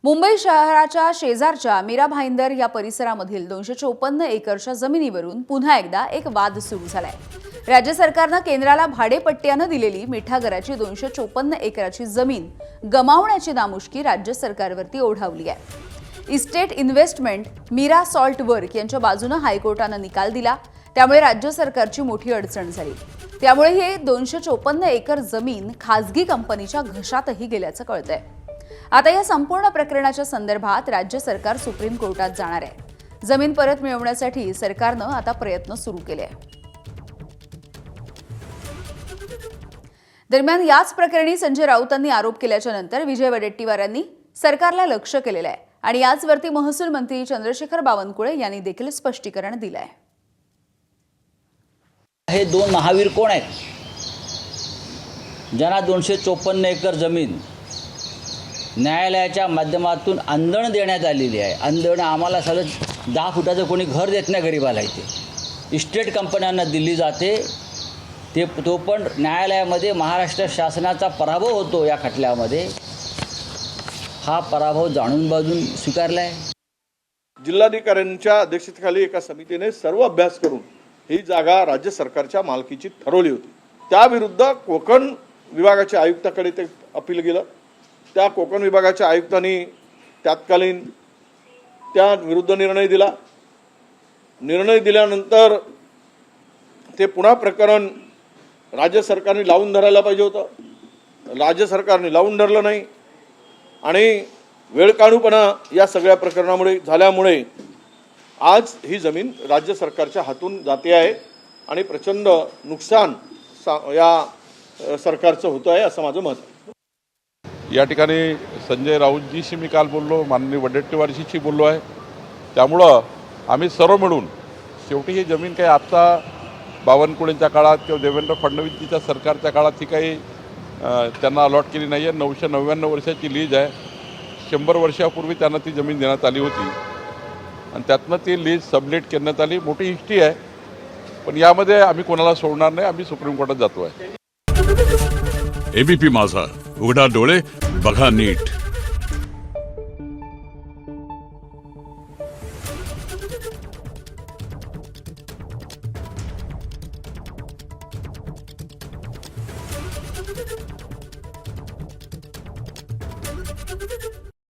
मुंबई शहराच्या शेजारच्या मीरा भाईंदर या परिसरामधील 254 एकरच्या जमिनीवरून पुन्हा एकदा एक वाद सुरू झालाय। राज्य सरकारने केंद्राला भाडेपट्ट्याने दिलेली मिठागराची 254 एकराची जमीन गमावण्याची नामुष्की राज्य सरकारवरती ओढावली आहे। Estate investment Meera salt work यांच्या बाजूने हायकोर्टाने निकाल दिला, त्यामुळे राज्य सरकारची मोठी अडचण झाली। त्यामुळे हे 254 एकर जमीन खासगी कंपनीच्या घशातही गेल्याचं कळतंय। आता या संपूर्ण प्रकरणाच्या संदर्भात राज्य सरकार सुप्रीम कोर्टात जाणार आहे। जमीन परत मिळवण्यासाठी सरकारने आता प्रयत्न सुरू केले आहेत। दरम्यान याच प्रकरणी संजय राऊतांनी आरोप केल्याच्या नंतर विजय वडेट्टीवार यांनी सरकारला लक्ष केलेलं आहे आणि याचवरती महसूल मंत्री चंद्रशेखर बावनकुळे यांनी देखील स्पष्टीकरण दिलं आहे। हे दोन महावीर कोण आहेत ज्यांना 254 एकर जमीन न्यायालयाच्या माध्यमातून अंदण देण्यात आलेली आहे। अंदण आम्हाला साधं 10 फुटाचं कोणी घर देत नाही गरीबाला। इथे इस्टेट कंपन्यांना दिली जाते, तो पण न्यायालयामध्ये महाराष्ट्र शासनाचा पराभव होतो। या खटल्यामध्ये हा पराभव जाणून बाजून स्वीकारला आहे। जिल्हाधिकाऱ्यांच्या अध्यक्षतेखाली एका समितीने सर्व अभ्यास करून ही जागा राज्य सरकारच्या मालकीची ठरवली होती। त्याविरुद्ध कोकण विभागाच्या आयुक्ताकडे ते अपील गेलं। त्या कोकण विभागाच्या आयुक्तांनी तत्कालीन त्या विरुद्ध निर्णय दिला। निर्णय दिल्यानंतर ते पुन्हा प्रकरण राज्य सरकारने लावून धरायला पाहिजे होतं। राज्य सरकारने लावून धरलं नाही आणि वेळकाढूपणा या सगळ्या प्रकरणामुळे झाल्यामुळे आज ही जमीन राज्य सरकारच्या हातून जाते आहे आणि प्रचंड नुकसान या सरकारचं होतं आहे असं माझं मत आहे। या ठिकाणी संजय राऊतजीशी मी काल बोललो, माननीय वडेट्टीवारजीशी बोललो आहे। त्यामुळं आम्ही सर्व मिळून शेवटी ही जमीन काही आत्ता बावनकुळेंच्या काळात किंवा देवेंद्र फडणवीसजीच्या सरकारच्या काळात ही काही त्यांना अलॉट केली नाही आहे। 999 वर्षाची लीज आहे। 100 वर्षापूर्वी त्यांना ती जमीन देण्यात आली होती आणि त्यातनं ती लीज सबमिट करण्यात आली। मोठी हिस्ट्री आहे, पण यामध्ये आम्ही कोणाला सोडणार नाही। आम्ही सुप्रीम कोर्टात जातो आहे। एबीपी माझा, उघडा डोळे बघा नीट।